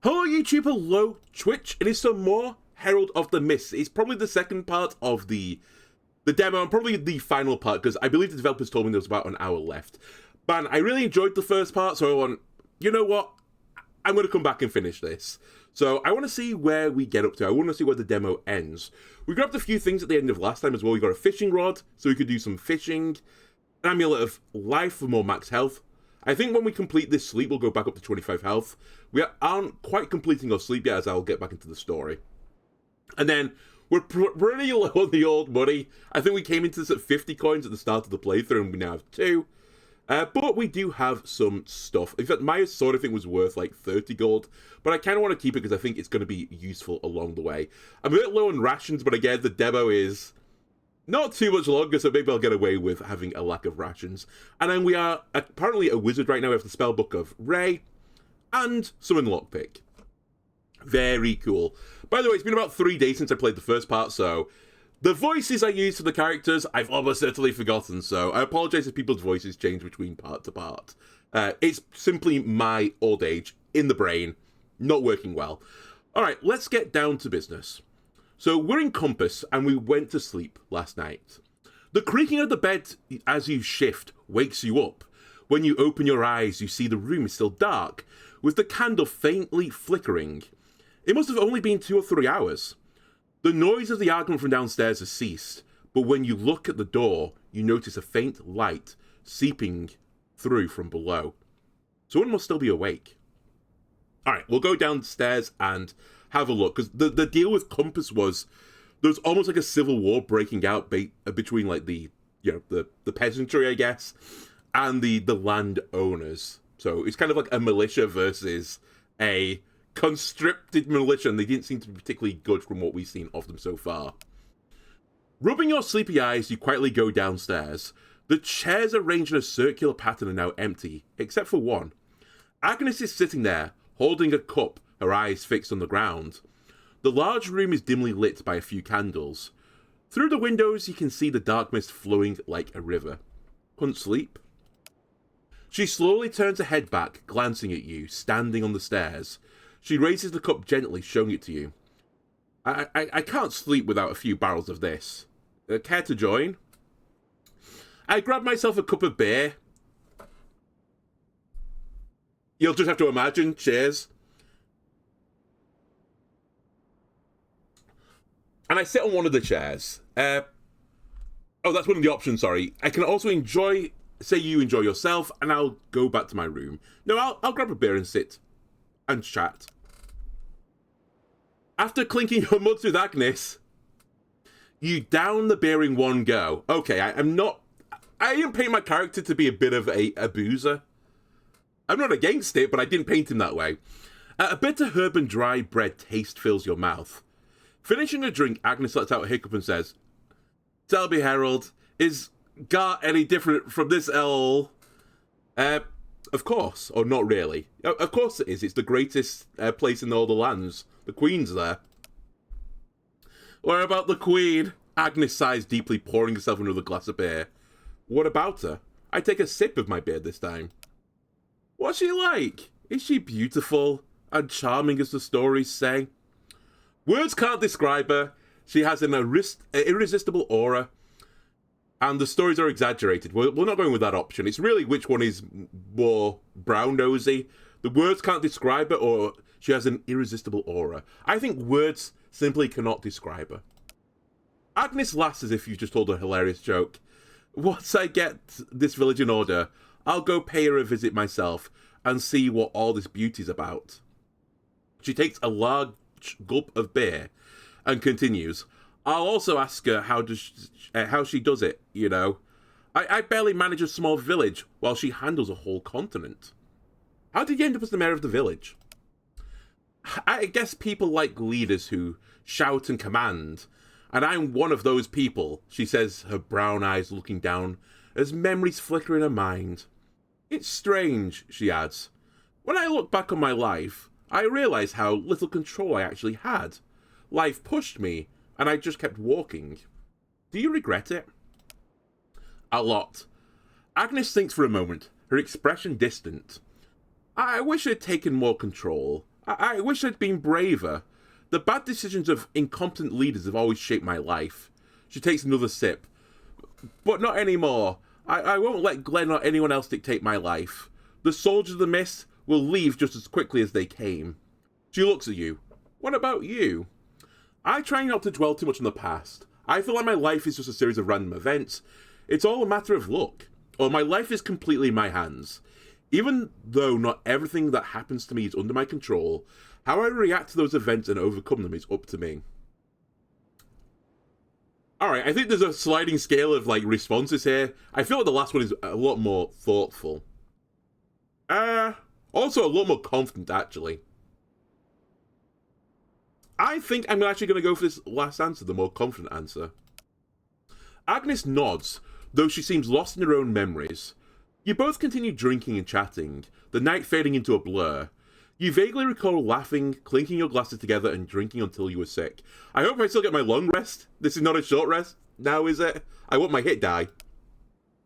Hello YouTube, hello Twitch, it is some more Herald of the Mist. It's probably the second part of the demo, and probably the final part, because I believe the developers told me there was about an hour left. Man, I really enjoyed the first part, so I want, you know what, I'm going to come back and finish this. So I want to see where we get up to. I want to see where the demo ends. We grabbed a few things at the end of last time as well. We got a fishing rod, so we could do some fishing, an amulet of life for more max health. I think when we complete this sleep, we'll go back up to 25 health. We aren't quite completing our sleep yet, as I'll get back into the story. And then, we're pretty low on the old money. I think we came into this at 50 coins at the start of the playthrough, and we now have 2. But we do have some stuff. In fact, my sword, I think, was worth like 30 gold. But I kind of want to keep it because I think it's going to be useful along the way. I'm a bit low on rations, but again, the demo is not too much longer, so maybe I'll get away with having a lack of rations. And then we are apparently a wizard right now. We have the spellbook of Ray and summon lockpick. Very cool. By the way, it's been about 3 days since I played the first part, so the voices I use for the characters, I've almost certainly forgotten, so I apologize if people's voices change between part to part. It's simply my old age in the brain, not working well. Alright, let's get down to business. So we're in Compass, and we went to sleep last night. The creaking of the bed as you shift wakes you up. When you open your eyes, you see the room is still dark, with the candle faintly flickering. It must have only been 2 or 3 hours. The noise of the argument from downstairs has ceased, but when you look at the door, you notice a faint light seeping through from below. Someone must still be awake. Alright, we'll go downstairs and have a look, because the deal with Compass was there's almost like a civil war breaking out between like the peasantry, I guess, and the landowners. So it's kind of like a militia versus a conscripted militia, and they didn't seem to be particularly good from what we've seen of them so far. Rubbing your sleepy eyes, you quietly go downstairs. The chairs arranged in a circular pattern are now empty, except for one. Agnes is sitting there, holding a cup, her eyes fixed on the ground. The large room is dimly lit by a few candles. Through the windows, you can see the dark mist flowing like a river. Couldn't sleep? She slowly turns her head back, glancing at you, standing on the stairs. She raises the cup gently, showing it to you. I can't sleep without a few barrels of this. Care to join? I grab myself a cup of beer. You'll just have to imagine. Cheers. And I sit on one of the chairs. Oh, that's one of the options, sorry. I can also say you enjoy yourself, and I'll go back to my room. No, I'll grab a beer and sit and chat. After clinking your mugs with Agnes, you down the beer in one go. Okay, I didn't paint my character to be a bit of a boozer. I'm not against it, but I didn't paint him that way. A bitter herb and dry bread taste fills your mouth. Finishing a drink, Agnes lets out a hiccup and says, "Tell me, Herald, is Gar any different from this L?" Of course, or not really. Of course it is. It's the greatest place in all the lands. The Queen's there. Where about the Queen? Agnes sighs deeply, pouring herself another glass of beer. What about her? I take a sip of my beer this time. What's she like? Is she beautiful and charming as the stories say? Words can't describe her. She has an irresistible aura, and the stories are exaggerated. We're not going with that option. It's really which one is more brown-nosy. The words can't describe her, or she has an irresistible aura. I think words simply cannot describe her. Agnes laughs as if you just told a hilarious joke. Once I get this village in order, I'll go pay her a visit myself and see what all this beauty's about. She takes a large gulp of beer and continues. I'll also ask her how she does it, you know. I barely manage a small village while she handles a whole continent. How did you end up as the mayor of the village? I guess people like leaders who shout and command, and I'm one of those people, she says, her brown eyes looking down as memories flicker in her mind. It's strange, she adds. When I look back on my life, I realise how little control I actually had. Life pushed me, and I just kept walking. Do you regret it? A lot. Agnes thinks for a moment, her expression distant. I wish I'd taken more control, I wish I'd been braver. The bad decisions of incompetent leaders have always shaped my life. She takes another sip. But not anymore. I won't let Glenn or anyone else dictate my life. The soldiers of the mist will leave just as quickly as they came. She looks at you. What about you? I try not to dwell too much on the past. I feel like my life is just a series of random events. It's all a matter of luck. Or my life is completely in my hands. Even though not everything that happens to me is under my control, how I react to those events and overcome them is up to me. Alright, I think there's a sliding scale of, responses here. I feel like the last one is a lot more thoughtful. Also a lot more confident, actually. I think I'm actually going to go for this last answer, the more confident answer. Agnes nods, though she seems lost in her own memories. You both continue drinking and chatting, the night fading into a blur. You vaguely recall laughing, clinking your glasses together, and drinking until you were sick. I hope I still get my long rest. This is not a short rest now, is it? I want my hit die.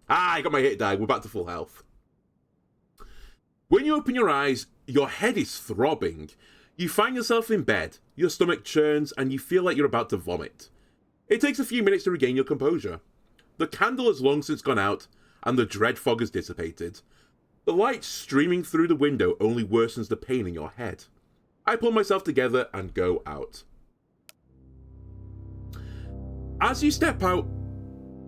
I got my hit die. We're back to full health. When you open your eyes, your head is throbbing. You find yourself in bed, your stomach churns, and you feel like you're about to vomit. It takes a few minutes to regain your composure. The candle has long since gone out, and the dread fog has dissipated. The light streaming through the window only worsens the pain in your head. I pull myself together and go out. As you step out...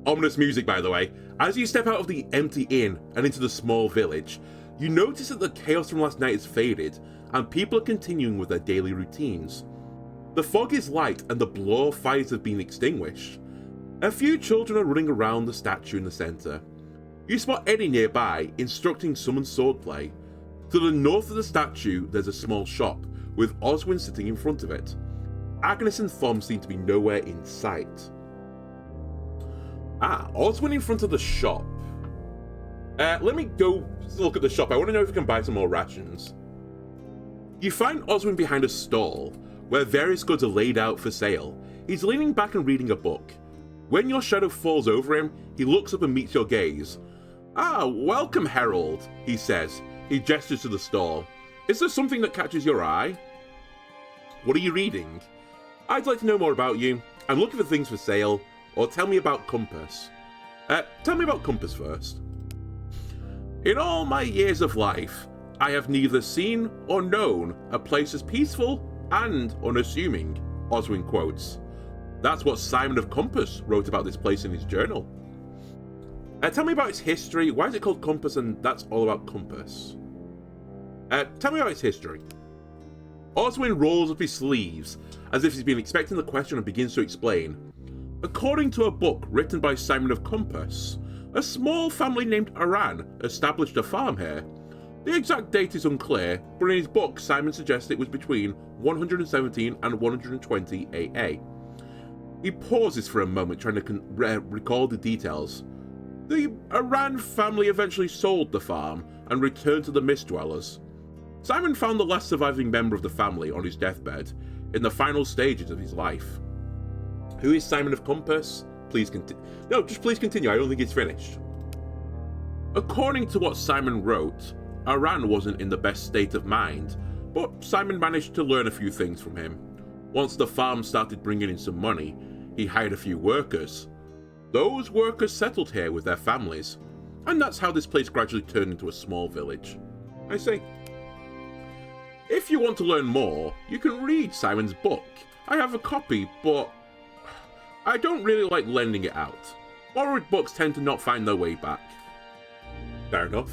Ominous music, by the way. As you step out of the empty inn and into the small village, you notice that the chaos from last night has faded, and people are continuing with their daily routines. The fog is light and the blore fires have been extinguished. A few children are running around the statue in the centre. You spot Eddie nearby, instructing summon swordplay. To the north of the statue, there's a small shop, with Oswin sitting in front of it. Agnes and Thom seem to be nowhere in sight. Oswin in front of the shop. Let me go look at the shop. I want to know if we can buy some more rations. You find Oswin behind a stall, where various goods are laid out for sale. He's leaning back and reading a book. When your shadow falls over him, he looks up and meets your gaze. Welcome, Herald, he says. He gestures to the stall. Is there something that catches your eye? What are you reading? I'd like to know more about you. I'm looking for things for sale, or tell me about Compass. Tell me about Compass first. In all my years of life, I have neither seen or known a place as peaceful and unassuming, Oswin quotes. That's what Simon of Compass wrote about this place in his journal. Tell me about its history. Why is it called Compass? And that's all about Compass. Tell me about its history. Oswin rolls up his sleeves, as if he's been expecting the question, and begins to explain. According to a book written by Simon of Compass, a small family named Aran established a farm here. The exact date is unclear, but in his book, Simon suggests it was between 117 and 120 AA. He pauses for a moment, trying to recall the details. The Aran family eventually sold the farm and returned to the Mist Dwellers. Simon found the last surviving member of the family on his deathbed, in the final stages of his life. Who is Simon of Compass? Please continue. No, just please continue. I don't think it's finished. According to what Simon wrote, Aran wasn't in the best state of mind, but Simon managed to learn a few things from him. Once the farm started bringing in some money, he hired a few workers. Those workers settled here with their families, and that's how this place gradually turned into a small village. I see. If you want to learn more, you can read Simon's book. I have a copy, but I don't really like lending it out. Borrowed books tend to not find their way back. Fair enough.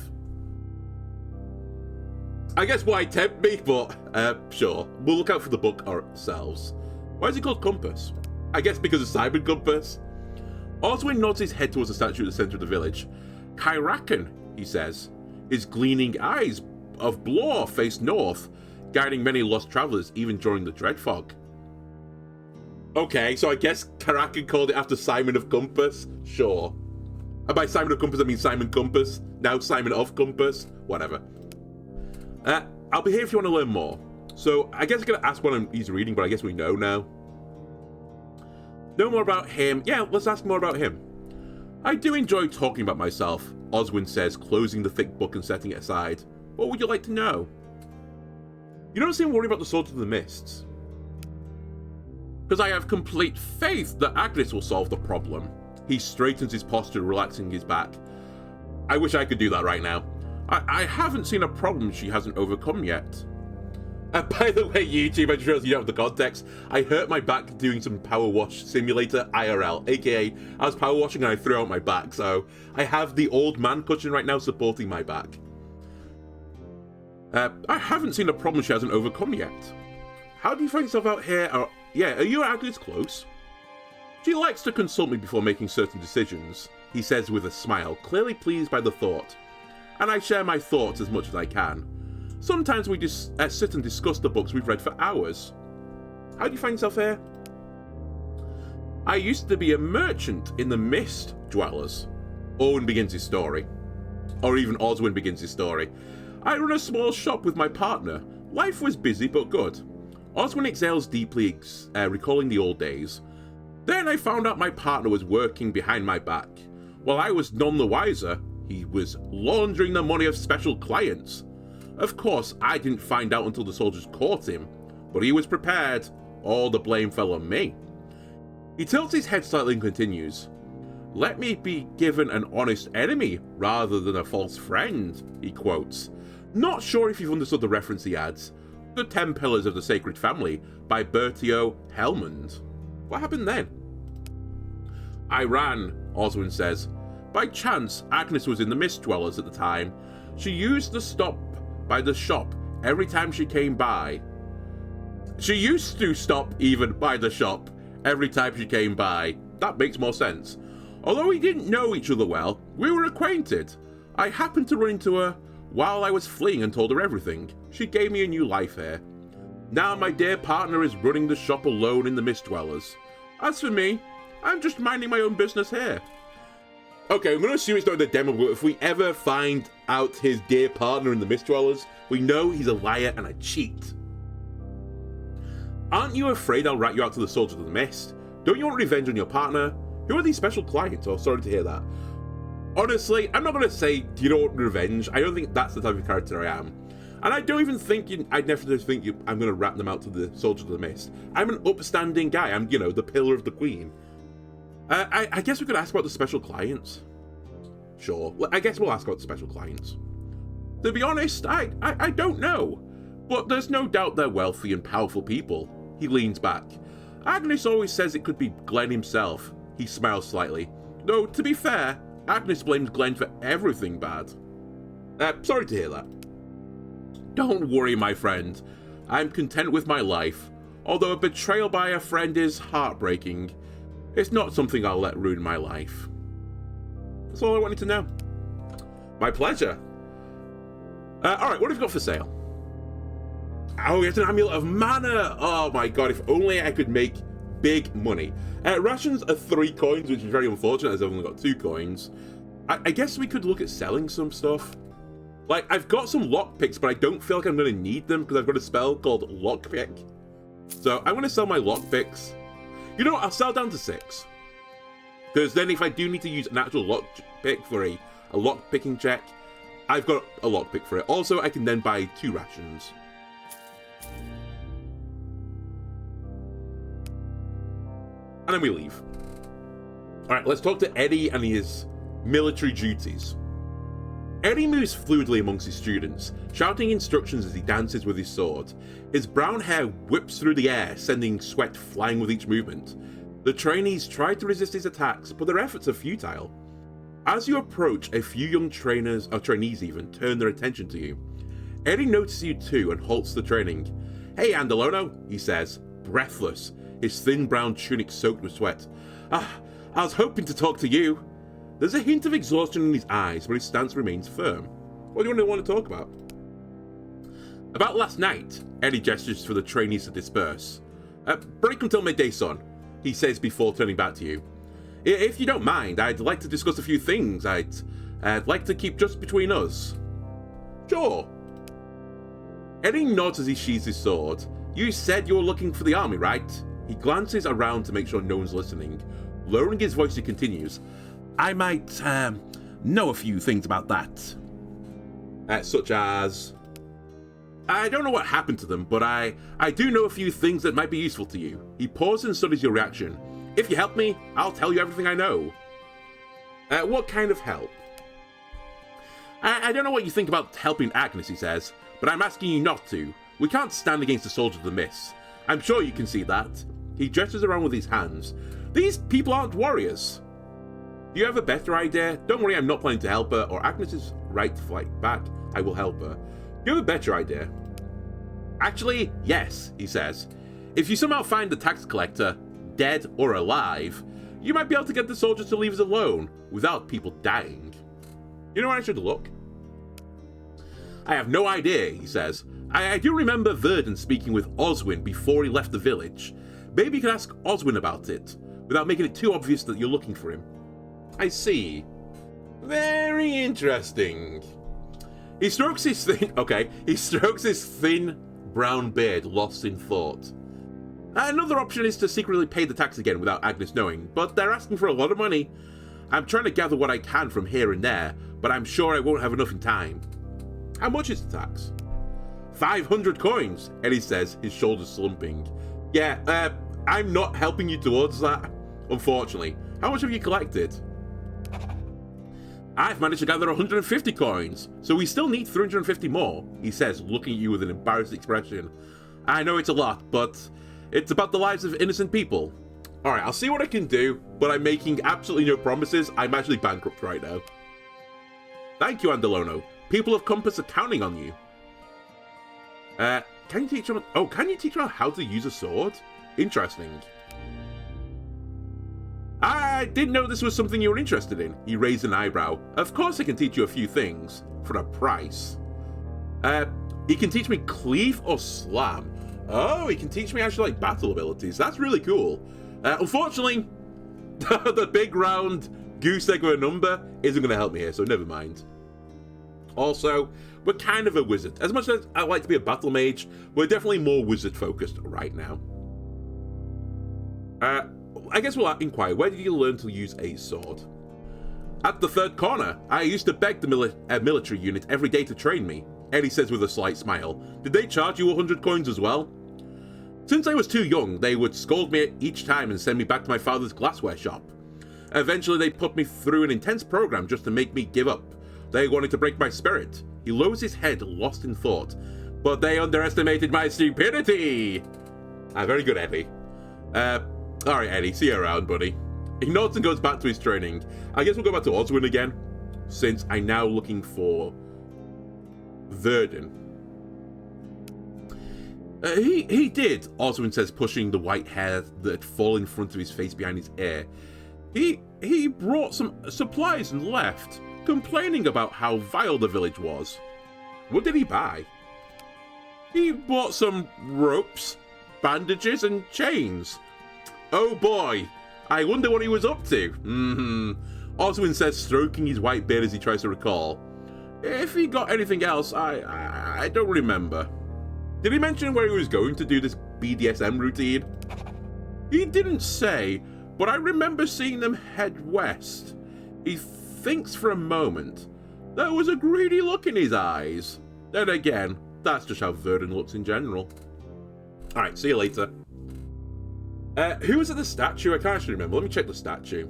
I guess why tempt me, but sure. We'll look out for the book ourselves. Why is it called Compass? I guess because of Simon Compass. Oswin nods his head towards the statue at the centre of the village. Kyrakan, he says. His gleaming eyes of blore face north, guiding many lost travellers even during the dread fog. Okay, so I guess Kyrakan called it after Simon of Compass? Sure. And by Simon of Compass I mean Simon Compass. Now Simon of Compass. Whatever. I'll be here if you want to learn more. So I guess I'm going to ask what he's reading, but I guess we know now. Know more about him? Yeah, let's ask more about him. I do enjoy talking about myself, Oswin says, closing the thick book and setting it aside. What would you like to know? You don't seem worried about the Soldiers of the Mist. Because I have complete faith that Agnes will solve the problem. He straightens his posture, relaxing his back. I wish I could do that right now. I haven't seen a problem she hasn't overcome yet. By the way, YouTube, I just realized you don't have the context. I hurt my back doing some power wash simulator IRL, aka I was power washing and I threw out my back, so I have the old man cushion right now supporting my back. I haven't seen a problem she hasn't overcome yet. How do you find yourself out here? Are you and Agnes close? She likes to consult me before making certain decisions, he says with a smile, clearly pleased by the thought. And I share my thoughts as much as I can. Sometimes we just sit and discuss the books we've read for hours. How do you find yourself here? I used to be a merchant in the Mist Dwellers. Owen begins his story. Or even Oswin begins his story. I run a small shop with my partner. Life was busy but good. Oswin exhales deeply, recalling the old days. Then I found out my partner was working behind my back. While I was none the wiser, he was laundering the money of special clients. Of course, I didn't find out until the soldiers caught him, but he was prepared. All the blame fell on me. He tilts his head slightly and continues. Let me be given an honest enemy rather than a false friend, he quotes. Not sure if you've understood the reference he adds. The 10 Pillars of the Sacred Family by Bertio Helmond. What happened then? I ran, Oswin says. By chance, Agnes was in the Mist Dwellers at the time. She used to stop by the shop every time she came by. She used to stop even by the shop every time she came by. That makes more sense. Although we didn't know each other well, we were acquainted. I happened to run into her while I was fleeing and told her everything. She gave me a new life here. Now my dear partner is running the shop alone in the Mist Dwellers. As for me, I'm just minding my own business here. Okay, I'm going to assume it's not in the demo, but if we ever find out his dear partner in the Mist Dwellers, we know he's a liar and a cheat. Aren't you afraid I'll rat you out to the Soldiers of the Mist? Don't you want revenge on your partner? Who are these special clients? Oh, sorry to hear that. Honestly, I'm not going to say you don't want revenge. I don't think that's the type of character I am. And I don't even think I'd never think I'm going to rat them out to the Soldiers of the Mist. I'm an upstanding guy. I'm, the pillar of the Queen. I guess we could ask about the special clients. Sure, I guess we'll ask about the special clients. To be honest, I don't know. But there's no doubt they're wealthy and powerful people. He leans back. Agnes always says it could be Glenn himself. He smiles slightly. Though, to be fair, Agnes blames Glenn for everything bad. Sorry to hear that. Don't worry, my friend. I'm content with my life. Although a betrayal by a friend is heartbreaking, it's not something I'll let ruin my life. That's all I wanted to know. My pleasure. Alright, what have you got for sale? Oh, it's an Amulet of Mana! Oh my god, if only I could make big money. Rations are 3 coins, which is very unfortunate as I've only got 2 coins. I guess we could look at selling some stuff. Like, I've got some lockpicks, but I don't feel like I'm going to need them because I've got a spell called Lockpick. So I'm going to sell my lockpicks. You know what, I'll sell down to 6. Because then if I do need to use an actual lockpick for a lockpicking check, I've got a lockpick for it. Also, I can then buy 2 rations. And then we leave. Alright, let's talk to Eddie and his military duties. Eddie moves fluidly amongst his students, shouting instructions as he dances with his sword. His brown hair whips through the air, sending sweat flying with each movement. The trainees try to resist his attacks, but their efforts are futile. As you approach, a few young trainers, or trainees even, turn their attention to you. Eddie notices you too and halts the training. Hey, Andalono, he says, breathless, his thin brown tunic soaked with sweat. I was hoping to talk to you. There's a hint of exhaustion in his eyes, but his stance remains firm. What do you want to talk about? About last night, Eddie gestures for the trainees to disperse. Break until midday, son, he says before turning back to you. If you don't mind, I'd like to discuss a few things I'd like to keep just between us. Sure. Eddie nods as he sheathes his sword. You said you were looking for the army, right? He glances around to make sure no one's listening. Lowering his voice, he continues. I might know a few things about that. Such as? I don't know what happened to them, but I do know a few things that might be useful to you. He pauses and studies your reaction. If you help me, I'll tell you everything I know. What kind of help? I don't know what you think about helping Agnes, he says, but I'm asking you not to. We can't stand against the soldiers of the Mist. I'm sure you can see that. He gestures around with his hands. These people aren't warriors. Do you have a better idea? Don't worry, I'm not planning to help her, or Agnes is right to fight back. I will help her. Do you have a better idea? Actually, yes, he says. If you somehow find the tax collector, dead or alive, you might be able to get the soldiers to leave us alone, without people dying. You know where I should look? I have no idea, he says. I do remember Verdun speaking with Oswin before he left the village. Maybe you can ask Oswin about it, without making it too obvious that you're looking for him. I see. Very interesting. He strokes his thin brown beard, lost in thought. Another option is to secretly pay the tax again without Agnes knowing, but they're asking for a lot of money. I'm trying to gather what I can from here and there, but I'm sure I won't have enough in time. How much is the tax? 500 coins, Eddie says, his shoulders slumping. Yeah, I'm not helping you towards that, unfortunately. How much have you collected? I've managed to gather 150 coins, so we still need 350 more, he says, looking at you with an embarrassed expression. I know it's a lot, but it's about the lives of innocent people. Alright, I'll see what I can do, but I'm making absolutely no promises. I'm actually bankrupt right now. Thank you, Andalono. People of Compass are counting on you. Can you teach them how to use a sword? Interesting. I didn't know this was something you were interested in. He raised an eyebrow. Of course I can teach you a few things. For a price. He can teach me cleave or slam. Oh, he can teach me actually like battle abilities. That's really cool. Unfortunately, the big round goose egg of a number isn't going to help me here, so never mind. Also, we're kind of a wizard. As much as I like to be a battle mage, we're definitely more wizard focused right now. I guess we'll inquire, where did you learn to use a sword? At the third corner. I used to beg the military unit every day to train me, Eddie says with a slight smile. Did they charge you 100 coins as well? Since I was too young, they would scold me each time and send me back to my father's glassware shop. Eventually they put me through an intense program just to make me give up. They wanted to break my spirit. He lowers his head, lost in thought. But they underestimated my stupidity! Very good, Eddie. Alright, Eddie, see you around, buddy. He nods and goes back to his training. I guess we'll go back to Oswin again, since I'm now looking for Verdun. He did, Oswin says, pushing the white hair that had fallen in front of his face behind his ear. He brought some supplies and left, complaining about how vile the village was. What did he buy? He bought some ropes, bandages, and chains. Oh boy, I wonder what he was up to. Oswin says, stroking his white beard as he tries to recall. If he got anything else, I don't remember. Did he mention where he was going to do this BDSM routine? He didn't say, but I remember seeing them head west. He thinks for a moment. There was a greedy look in his eyes. Then again, that's just how Verdun looks in general. Alright, see you later. Who was at the statue? I can't actually remember. Let me check the statue.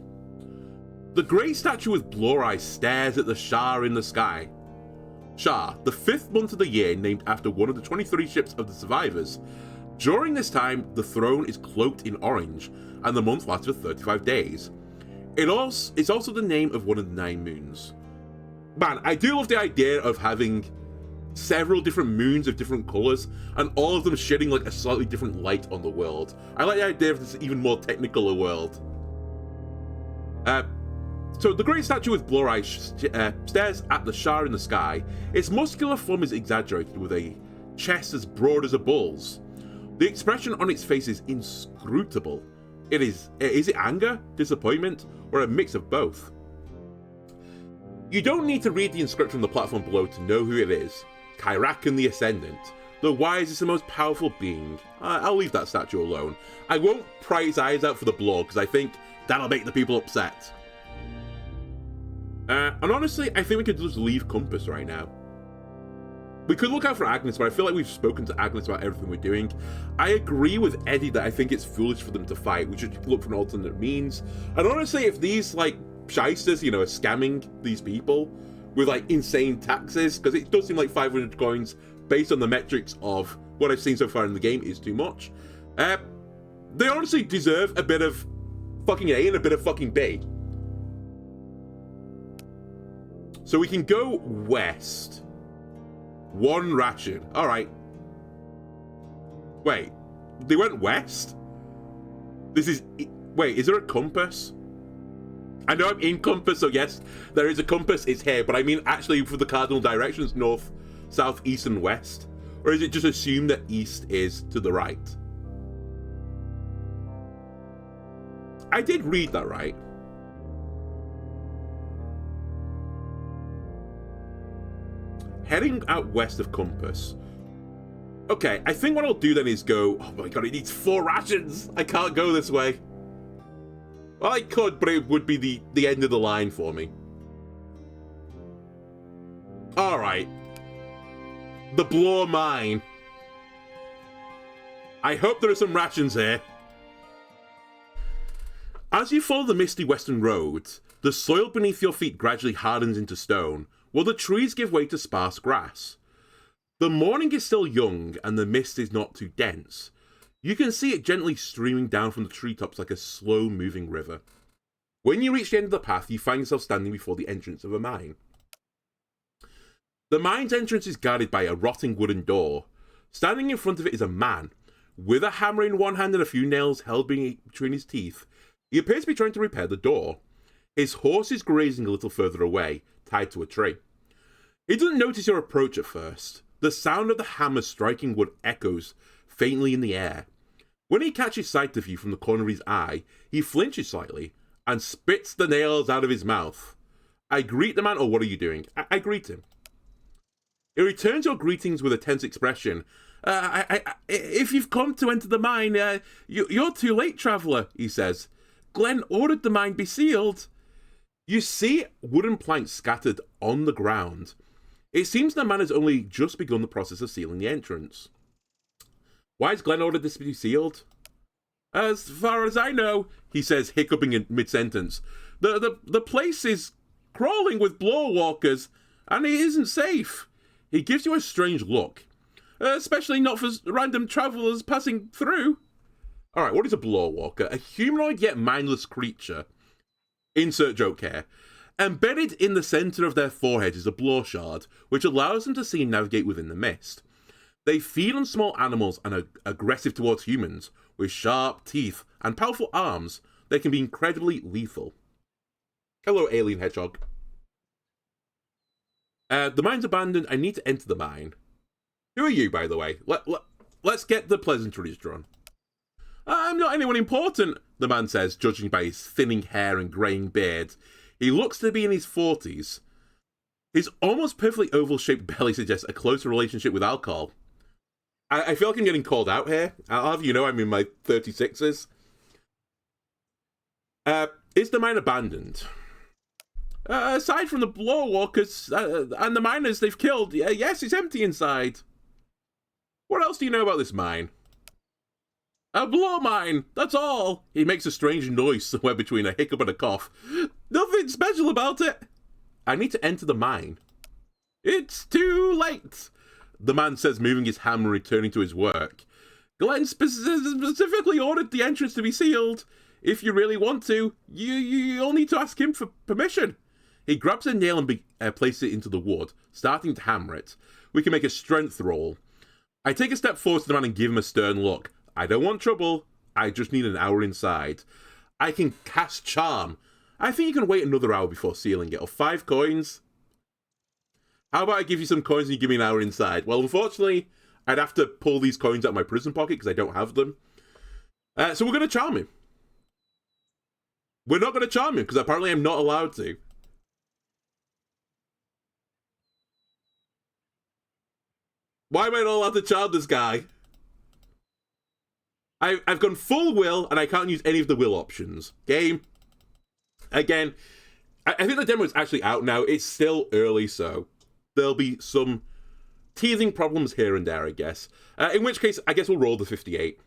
The grey statue with blore eyes stares at the Shah in the sky. Shah, the 5th month of the year, named after one of the 23 ships of the survivors. During this time, the throne is cloaked in orange, and the month lasts for 35 days. It's also the name of one of the 9 moons. Man, I do love the idea of having several different moons of different colours, and all of them shedding like a slightly different light on the world. I like the idea of this even more technical a world. So the great statue with blore eyes stares at the Shah in the sky. Its muscular form is exaggerated with a chest as broad as a bull's. The expression on its face is inscrutable. Is it anger, disappointment, or a mix of both? You don't need to read the inscription on the platform below to know who it is. Kyrakan the Ascendant, the wisest and most powerful being. I'll leave that statue alone. I won't pry its eyes out for the blore, because I think that'll make the people upset. And honestly, I think we could just leave Compass right now. We could look out for Agnes, but I feel like we've spoken to Agnes about everything we're doing. I agree with Eddie that I think it's foolish for them to fight. We should look for an alternate means. And honestly, if these, like, shysters, you know, are scamming these people with, like, insane taxes, because it does seem like 500 coins, based on the metrics of what I've seen so far in the game, is too much. They honestly deserve a bit of fucking A and a bit of fucking B. So we can go west. 1 ration. Alright. Wait. They went west? This is... Wait, is there a compass? I know I'm in compass, so yes, there is a compass. It's here, but I mean actually for the cardinal directions, north, south, east, and west? Or is it just assumed that east is to the right? I did read that right. Heading out west of compass. Okay, I think what I'll do then is go... Oh my god, it needs 4 rations! I can't go this way. Well, I could, but it would be the end of the line for me. Alright. The Blore Mine. I hope there are some rations here. As you follow the misty western road, the soil beneath your feet gradually hardens into stone, while the trees give way to sparse grass. The morning is still young, and the mist is not too dense. You can see it gently streaming down from the treetops like a slow-moving river. When you reach the end of the path, you find yourself standing before the entrance of a mine. The mine's entrance is guarded by a rotting wooden door. Standing in front of it is a man. With a hammer in one hand and a few nails held between his teeth, he appears to be trying to repair the door. His horse is grazing a little further away, tied to a tree. He doesn't notice your approach at first. The sound of the hammer striking wood echoes faintly in the air. When he catches sight of you from the corner of his eye, he flinches slightly and spits the nails out of his mouth. I greet the man, or what are you doing? I greet him. He returns your greetings with a tense expression. If you've come to enter the mine, you're too late, traveller, he says. Glenn ordered the mine be sealed. You see wooden planks scattered on the ground. It seems the man has only just begun the process of sealing the entrance. Why has Glenn ordered this to be sealed? As far as I know, he says, hiccuping in mid-sentence, the place is crawling with blore walkers, and it isn't safe. He gives you a strange look, especially not for random travellers passing through. Alright, what is a blore walker? A humanoid yet mindless creature. Insert joke here. Embedded in the centre of their forehead is a blore shard, which allows them to see and navigate within the mist. They feed on small animals and are aggressive towards humans. With sharp teeth and powerful arms, they can be incredibly lethal. Hello, alien hedgehog. The mine's abandoned. I need to enter the mine. Who are you, by the way? Let's get the pleasantries drawn. I'm not anyone important, the man says, judging by his thinning hair and greying beard. He looks to be in his 40s. His almost perfectly oval-shaped belly suggests a closer relationship with alcohol. I feel like I'm getting called out here. I'll have you know I'm in my 36s. Is the mine abandoned? Aside from the blore walkers and the miners they've killed, yes, it's empty inside. What else do you know about this mine? A blore mine, that's all. He makes a strange noise somewhere between a hiccup and a cough. Nothing special about it. I need to enter the mine. It's too late, the man says, moving his hammer and returning to his work. Glenn specifically ordered the entrance to be sealed. If you really want to, you'll need to ask him for permission. He grabs a nail and places it into the wood, starting to hammer it. We can make a strength roll. I take a step forward to the man and give him a stern look. I don't want trouble. I just need an hour inside. I can cast charm. I think you can wait another hour before sealing it, or 5 coins. How about I give you some coins and you give me an hour inside? Well, unfortunately, I'd have to pull these coins out of my prison pocket because I don't have them. So we're going to charm him. We're not going to charm him because apparently I'm not allowed to. Why am I not allowed to charm this guy? I've gone full will, and I can't use any of the will options. Game. Again, I think the demo is actually out now. It's still early, so there'll be some teething problems here and there, I guess. In which case, I guess we'll roll the 58.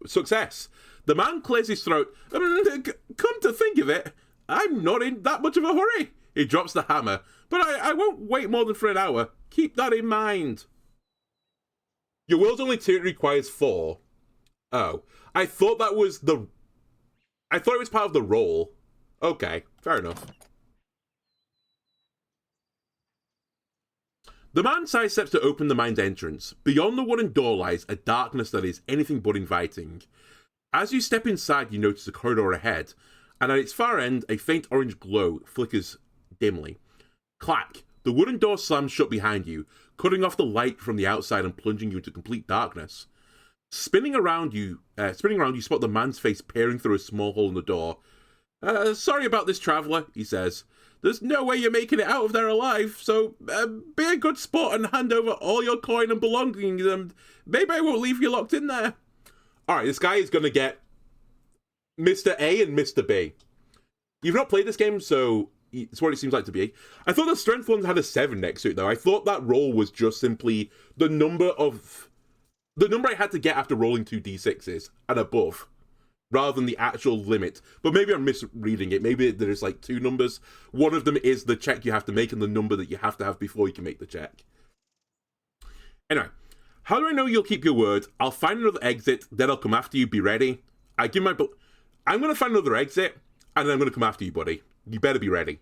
Success. The man clears his throat. Come to think of it, I'm not in that much of a hurry. He drops the hammer. But I won't wait more than for an hour. Keep that in mind. Your will's only 2, it requires 4. Oh. I thought it was part of the roll. Okay, fair enough. The man sidesteps to open the mine's entrance. Beyond the wooden door lies a darkness that is anything but inviting. As you step inside, you notice a corridor ahead, and at its far end, a faint orange glow flickers dimly. Clack! The wooden door slams shut behind you, cutting off the light from the outside and plunging you into complete darkness. Spinning around you spot the man's face peering through a small hole in the door. Sorry about this, traveller, he says. There's no way you're making it out of there alive, so be a good sport and hand over all your coin and belongings, and maybe I won't leave you locked in there. Alright, this guy is going to get Mr. A and Mr. B. You've not played this game, so it's what it seems like to be. I thought the strength one had a 7 next to it, though. I thought that roll was just simply the number I had to get after rolling 2 d6s and above, rather than the actual limit. But maybe I'm misreading it. Maybe there's like 2 numbers. One of them is the check you have to make and the number that you have to have before you can make the check. Anyway, how do I know you'll keep your word? I'll find another exit, then I'll come after you. Be ready. I'm going to find another exit, and then I'm going to come after you, buddy. You better be ready.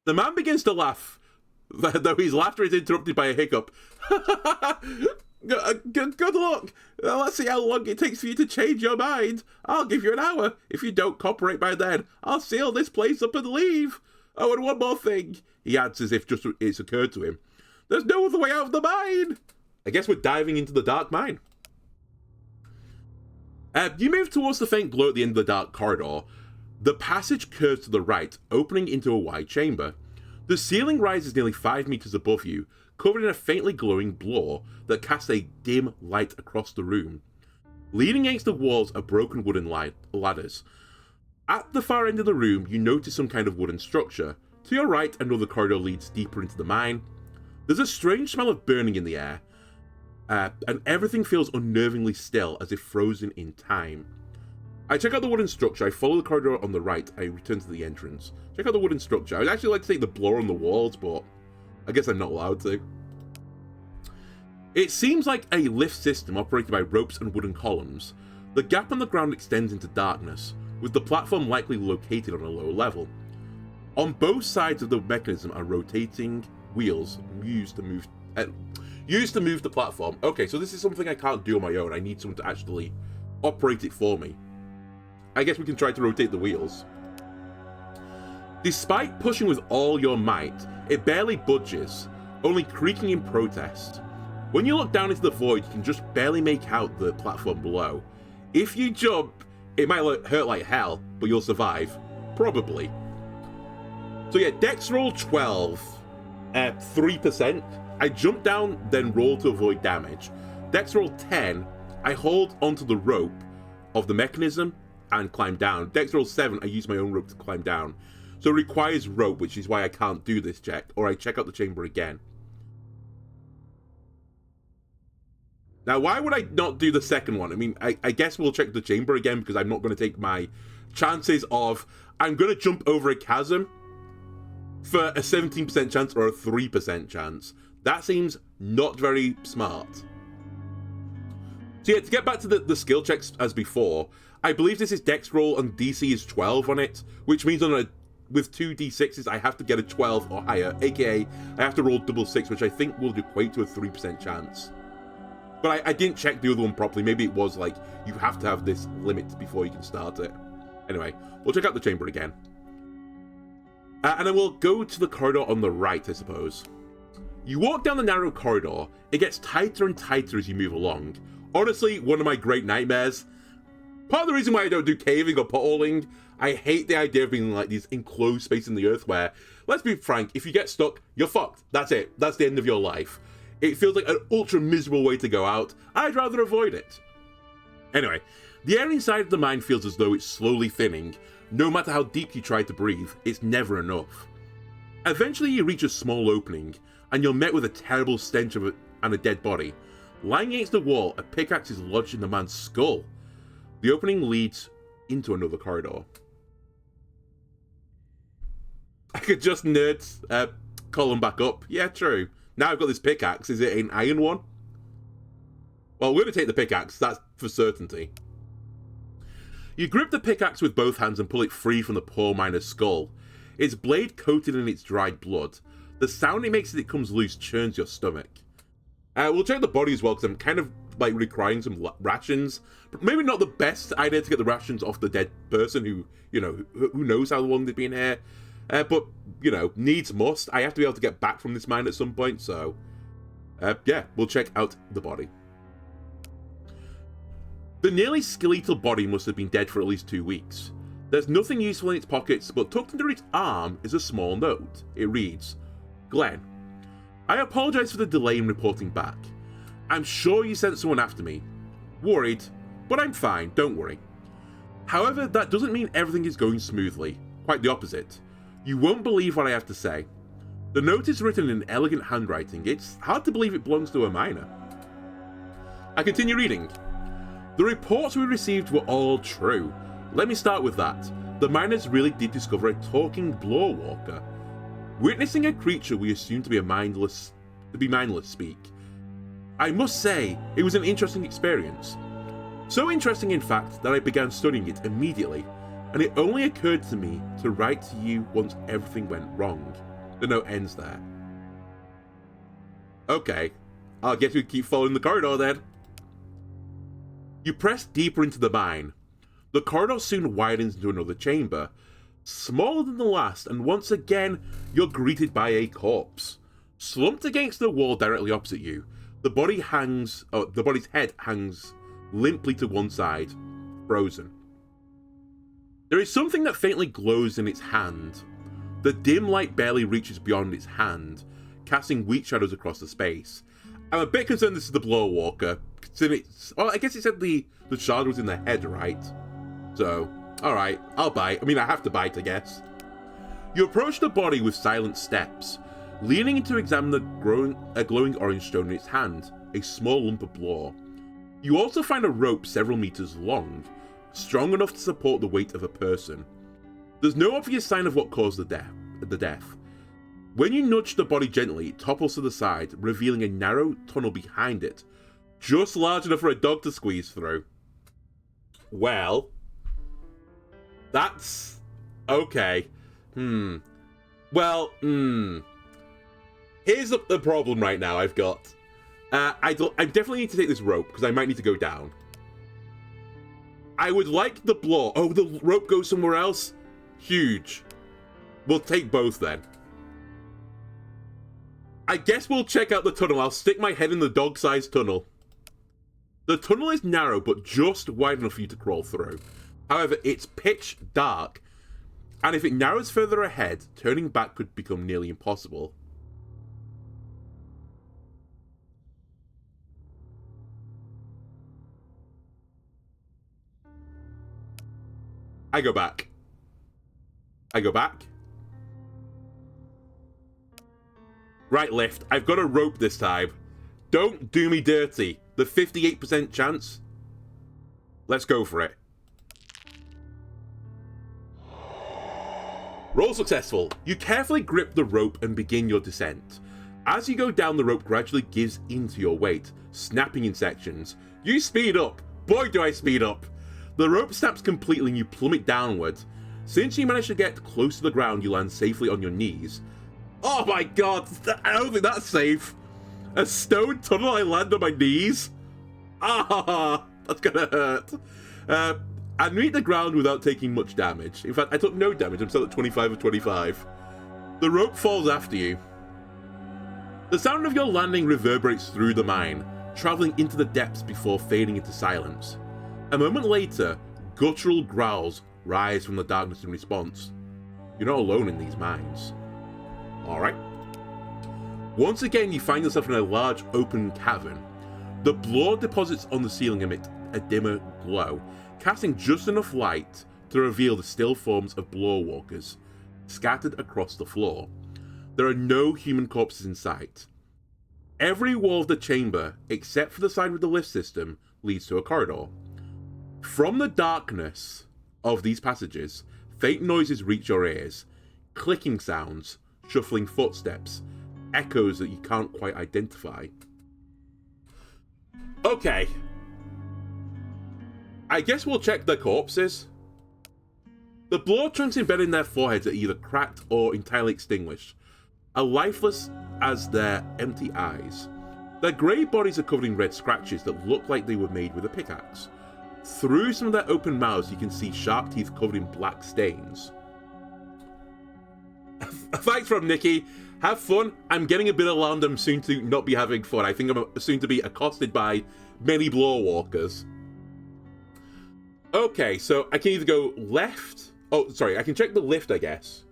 The man begins to laugh, though his laughter is interrupted by a hiccup. Good luck. Let's see how long it takes for you to change your mind. I'll give you an hour. If you don't cooperate by then, I'll seal this place up and leave. Oh, and one more thing, he adds as if just it's occurred to him. There's no other way out of the mine. I guess we're diving into the dark mine. You move towards the faint glow at the end of the dark corridor. The passage curves to the right, opening into a wide chamber. The ceiling rises nearly 5 meters above you, covered in a faintly glowing blore that casts a dim light across the room. Leaning against the walls are broken wooden ladders. At the far end of the room, you notice some kind of wooden structure. To your right, another corridor leads deeper into the mine. There's a strange smell of burning in the air, and everything feels unnervingly still, as if frozen in time. I check out the wooden structure, I follow the corridor on the right, I return to the entrance. Check out the wooden structure. I would actually like to take the blore on the walls, but I guess I'm not allowed to. It seems like a lift system operated by ropes and wooden columns. The gap on the ground extends into darkness, with the platform likely located on a lower level. On both sides of the mechanism are rotating wheels used to move the platform. Okay, so this is something I can't do on my own. I need someone to actually operate it for me. I guess we can try to rotate the wheels. Despite pushing with all your might, it barely budges, only creaking in protest. When you look down into the void, you can just barely make out the platform below. If you jump, it might hurt like hell, but you'll survive. Probably. So yeah, Dex roll 12 at 3%. I jump down, then roll to avoid damage. Dex roll 10, I hold onto the rope of the mechanism and climb down. Dex roll 7, I use my own rope to climb down. So it requires rope, which is why I can't do this check, or I check out the chamber again. Now, why would I not do the second one? I mean, I guess we'll check the chamber again, because I'm not going to take my chances of, I'm going to jump over a chasm for a 17% chance or a 3% chance. That seems not very smart. So yeah, to get back to the skill checks as before, I believe this is Dex roll and DC is 12 on it, which means with 2 d6s I have to get a 12 or higher, aka I have to roll double 6, which I think will equate to a 3% chance. But I didn't check the other one properly. Maybe it was like, you have to have this limit before you can start it. Anyway, we'll check out the chamber again. And then we'll go to the corridor on the right, I suppose. You walk down the narrow corridor. It gets tighter and tighter as you move along. Honestly, one of my great nightmares. Part of the reason why I don't do caving or potholing, I hate the idea of being in like these enclosed space in the earth where, let's be frank, if you get stuck, you're fucked. That's it. That's the end of your life. It feels like an ultra miserable way to go out. I'd rather avoid it. Anyway, the air inside of the mine feels as though it's slowly thinning. No matter how deep you try to breathe, it's never enough. Eventually you reach a small opening, and you're met with a terrible stench and a dead body. Lying against the wall, a pickaxe is lodged in the man's skull. The opening leads into another corridor. I could just call him back up. Yeah, true. Now I've got this pickaxe. Is it an iron one? Well, we're going to take the pickaxe. That's for certainty. You grip the pickaxe with both hands and pull it free from the poor miner's skull. Its blade coated in its dried blood. The sound it makes as it comes loose churns your stomach. We'll check the body as well, because I'm kind of like requiring some rations. But maybe not the best idea to get the rations off the dead person who, you know, who knows how long they've been here. But, you know, needs must. I have to be able to get back from this mine at some point, so... yeah, we'll check out the body. The nearly skeletal body must have been dead for at least 2 weeks. There's nothing useful in its pockets, but tucked under its arm is a small note. It reads, Glenn, I apologise for the delay in reporting back. I'm sure you sent someone after me. Worried, but I'm fine, don't worry. However, that doesn't mean everything is going smoothly. Quite the opposite. You won't believe what I have to say. The note is written in elegant handwriting. It's hard to believe it belongs to a miner. I continue reading. The reports we received were all true. Let me start with that. The miners really did discover a talking blore walker. Witnessing a creature we assumed to be mindless speak. I must say, it was an interesting experience. So interesting, in fact, that I began studying it immediately, and it only occurred to me to write to you once everything went wrong. The note ends there. Okay, I guess we keep following the corridor then. You press deeper into the mine. The corridor soon widens into another chamber, smaller than the last, and once again, you're greeted by a corpse. Slumped against the wall directly opposite you, the body's head hangs limply to one side, frozen. There is something that faintly glows in its hand. The dim light barely reaches beyond its hand, casting weak shadows across the space. I'm a bit concerned this is the blore walker, considering I guess it said the shard was in the head, right? So, alright, I'll bite. I mean, I have to bite, I guess. You approach the body with silent steps, leaning in to examine a glowing orange stone in its hand, a small lump of blore. You also find a rope several meters long, strong enough to support the weight of a person. There's no obvious sign of what caused the death. When you nudge the body gently, it topples to the side, revealing a narrow tunnel behind it, just large enough for a dog to squeeze through. Well, that's okay. Well, here's the problem right now I've got. I definitely need to take this rope, because I might need to go down. I would like the blore. Oh, the rope goes somewhere else? Huge. We'll take both then. I guess we'll check out the tunnel. I'll stick my head in the dog-sized tunnel. The tunnel is narrow, but just wide enough for you to crawl through. However, it's pitch dark, and if it narrows further ahead, turning back could become nearly impossible. I go back. I go back. Right, lift. I've got a rope this time. Don't do me dirty. The 58% chance. Let's go for it. Roll successful. You carefully grip the rope and begin your descent. As you go down, the rope gradually gives into your weight, snapping in sections. You speed up. Boy, do I speed up. The rope snaps completely and you plummet downward. Since you manage to get close to the ground, you land safely on your knees. Oh my god, I don't think that's safe. A stone tunnel, I land on my knees? Ah, that's gonna hurt. I meet the ground without taking much damage. In fact, I took no damage. I'm still at 25 of 25. The rope falls after you. The sound of your landing reverberates through the mine, travelling into the depths before fading into silence. A moment later, guttural growls rise from the darkness in response. You're not alone in these mines. Alright. Once again, you find yourself in a large open cavern. The blore deposits on the ceiling emit a dimmer glow, casting just enough light to reveal the still forms of blore walkers scattered across the floor. there are no human corpses in sight. Every wall of the chamber, except for the side with the lift system, leads to a corridor. From the darkness of these passages, faint noises reach your ears. Clicking sounds, shuffling footsteps, echoes that you can't quite identify. Okay. I guess we'll check their corpses. The blore chunks embedded in their foreheads are either cracked or entirely extinguished, as lifeless as their empty eyes. Their grey bodies are covered in red scratches that look like they were made with a pickaxe. Through some of their open mouths, you can see sharp teeth covered in black stains. Thanks from Nikki. Have fun. I'm getting a bit alarmed. I'm soon to not be having fun. I think I'm soon to be accosted by many blore walkers. Okay, so I can either go left. Oh, sorry. I can check the lift, I guess.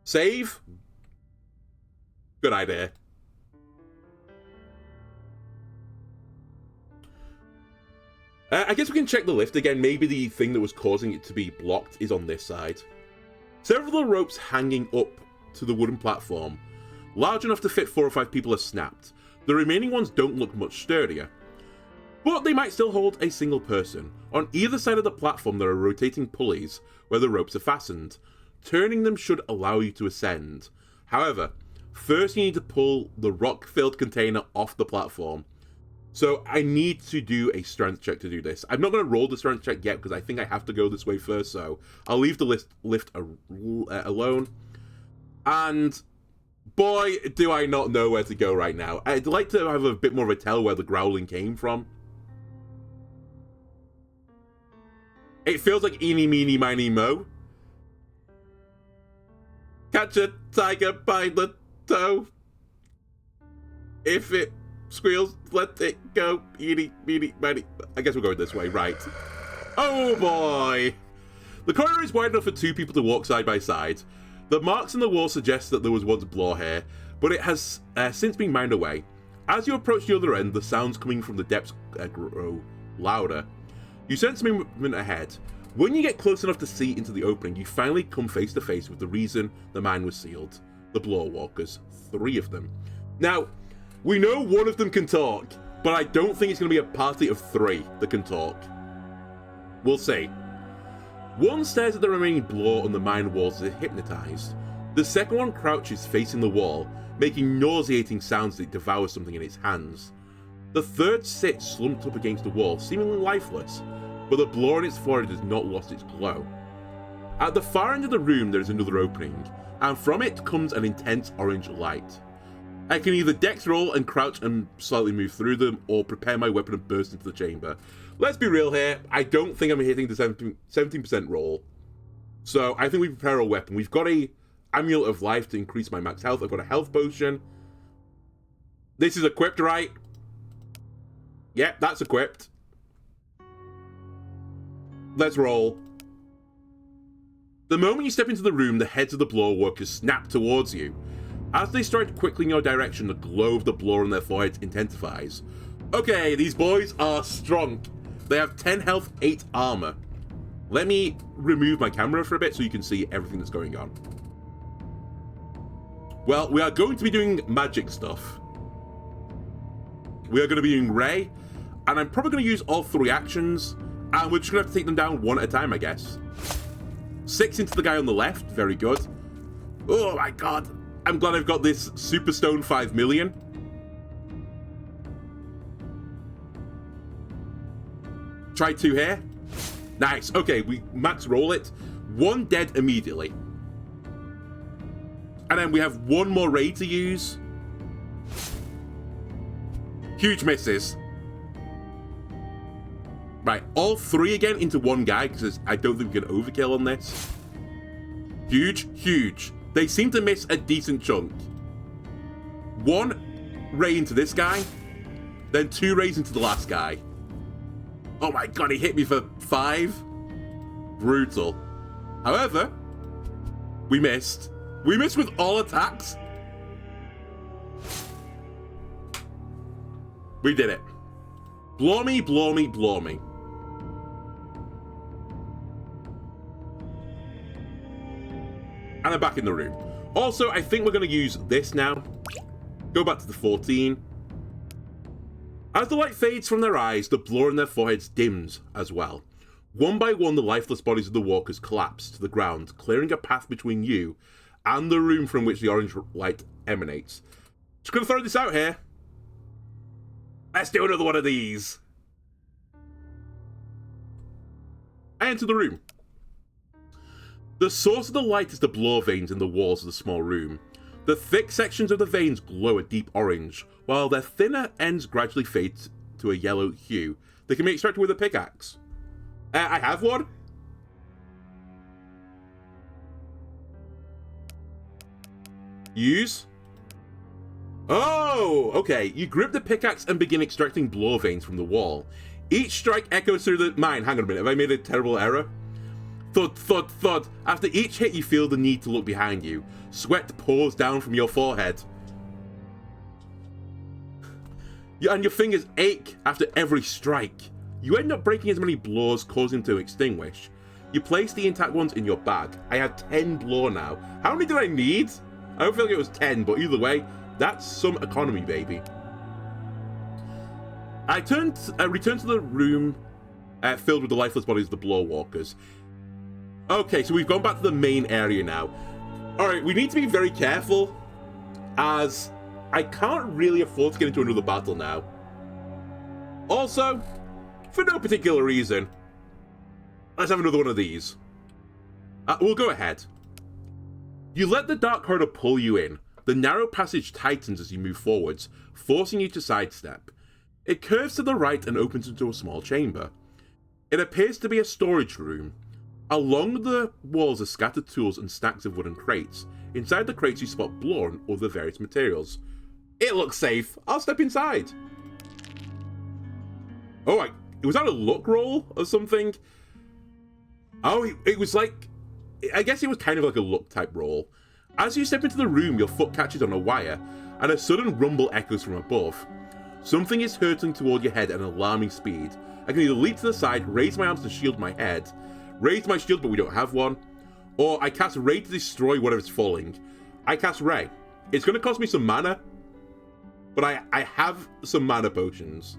Save. Good idea. I guess we can check the lift again. Maybe the thing that was causing it to be blocked is on this side. Several of the ropes hanging up to the wooden platform, large enough to fit 4 or 5 people, are snapped. The remaining ones don't look much sturdier, but they might still hold a single person. On either side of the platform there are rotating pulleys where the ropes are fastened. Turning them should allow you to ascend. However, first you need to pull the rock-filled container off the platform. So I need to do a strength check to do this. I'm not going to roll the strength check yet because I think I have to go this way first, so I'll leave the lift alone. And boy, do I not know where to go right now. I'd like to have a bit more of a tell where the growling came from. It feels like eeny, meeny, miny, mo. Catch a tiger by the toe. If it squeals, let it go. Eeny, meeny, miny. I guess we're going this way, right. Oh boy! The corridor is wide enough for 2 people to walk side by side. The marks in the wall suggest that there was once blore here, but it has since been mined away. As you approach the other end, the sounds coming from the depths grow louder. You sense movement ahead. When you get close enough to see into the opening, you finally come face to face with the reason the mine was sealed. The blore walkers. 3 of them. Now, we know one of them can talk, but I don't think it's going to be a party of 3 that can talk. We'll see. One stares at the remaining blore on the mine walls as if hypnotized. The second one crouches facing the wall, making nauseating sounds as it devours something in its hands. The third sits slumped up against the wall, seemingly lifeless, but the blore in its forehead has not lost its glow. At the far end of the room there is another opening, and from it comes an intense orange light. I can either dex roll and crouch and slightly move through them, or prepare my weapon and burst into the chamber. Let's be real here, I don't think I'm hitting the 17% roll. So I think we prepare a weapon. We've got a Amulet of Life to increase my max health. I've got a health potion. This is equipped, right? Yep, that's equipped. Let's roll. The moment you step into the room, the heads of the blore workers snap towards you. As they stride quickly in your direction, the glow of the blore on their foreheads intensifies. Okay, these boys are strong. They have 10 health, 8 armor. Let me remove my camera for a bit so you can see everything that's going on. Well, we are going to be doing magic stuff. We are going to be doing Ray, and I'm probably going to use all 3 actions, and we're just going to have to take them down one at a time, I guess. 6 into the guy on the left, very good. Oh my god, I'm glad I've got this Super Stone 5 million. Try 2 here. Nice, okay, we max roll it. 1 dead immediately. And then we have 1 more raid to use. Huge misses. Right, all 3 again into 1 guy, because I don't think we can overkill on this. Huge, huge. They seem to miss a decent chunk. 1 ray into this guy, then 2 rays into the last guy. Oh my god, he hit me for 5. Brutal. However, we missed. We missed with all attacks. We did it. Blore me, blore me, blore me. And I'm back in the room. Also, I think we're going to use this now. Go back to the 14. As the light fades from their eyes, the blur in their foreheads dims as well. One by one, the lifeless bodies of the walkers collapse to the ground, clearing a path between you and the room from which the orange light emanates. Just going to throw this out here. Let's do another one of these. I enter the room. The source of the light is the blore veins in the walls of the small room. The thick sections of the veins glow a deep orange, while their thinner ends gradually fade to a yellow hue. They can be extracted with a pickaxe. I have one. Use. Oh, okay. You grip the pickaxe and begin extracting blore veins from the wall. Each strike echoes through the mine. Hang on a minute. Have I made a terrible error? Thud, thud, thud. After each hit, you feel the need to look behind you. Sweat pours down from your forehead. And your fingers ache after every strike. You end up breaking as many blores, causing them to extinguish. You place the intact ones in your bag. I have 10 blore now. How many did I need? I don't feel like it was 10, but either way, that's some economy, baby. I return to the room filled with the lifeless bodies of the blore walkers. Okay, so we've gone back to the main area now. Alright, we need to be very careful, as I can't really afford to get into another battle now. Also, for no particular reason, let's have another one of these. We'll go ahead. You let the dark corridor pull you in. The narrow passage tightens as you move forwards, forcing you to sidestep. It curves to the right and opens into a small chamber. It appears to be a storage room. Along the walls are scattered tools and stacks of wooden crates. Inside the crates you spot blore and other various materials. It looks safe. I'll step inside. Oh, was that a luck roll or something? Oh, it was like... I guess it was kind of like a luck type roll. As you step into the room, your foot catches on a wire, and a sudden rumble echoes from above. Something is hurtling toward your head at an alarming speed. I can either leap to the side, raise my arms to shield my head, raise my shield but we don't have one, or I cast Ray to destroy whatever's falling. I cast Ray. It's going to cost me some mana, but I have some mana potions.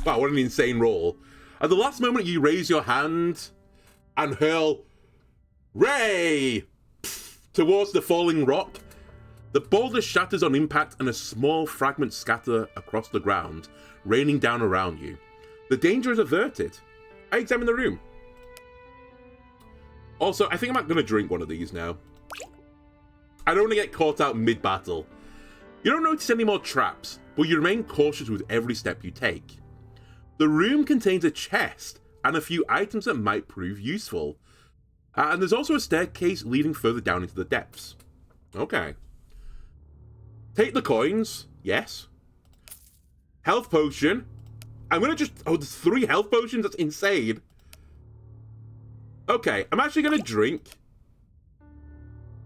Wow, what an insane roll. At the last moment, you raise your hand and hurl Ray towards the falling rock. The boulder shatters on impact and a small fragment scatter across the ground, raining down around you. The danger is averted. I examine the room. Also, I think I'm not going to drink one of these now. I don't want to get caught out mid-battle. You don't notice any more traps, but you remain cautious with every step you take. The room contains a chest and a few items that might prove useful. And there's also a staircase leading further down into the depths. Okay. Take the coins. Yes. Health potion. I'm going to just... Oh, there's 3 health potions? That's insane. Okay, I'm actually going to drink.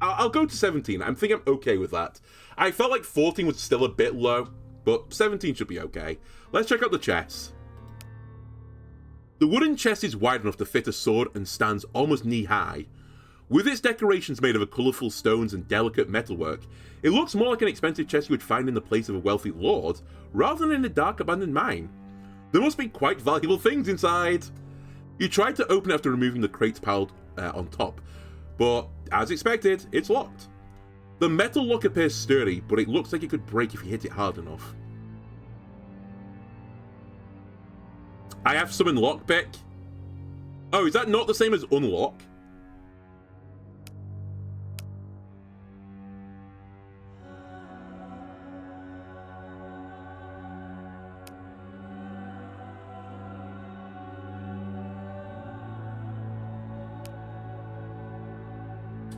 I'll go to 17. I think I'm okay with that. I felt like 14 was still a bit low, but 17 should be okay. Let's check out the chest. The wooden chest is wide enough to fit a sword and stands almost knee-high. With its decorations made of colourful stones and delicate metalwork, it looks more like an expensive chest you would find in the place of a wealthy lord, rather than in a dark abandoned mine. There must be quite valuable things inside. You try to open it after removing the crates piled on top, but as expected, it's locked. The metal lock appears sturdy, but it looks like it could break if you hit it hard enough. I have summon lockpick. Oh, is that not the same as unlock?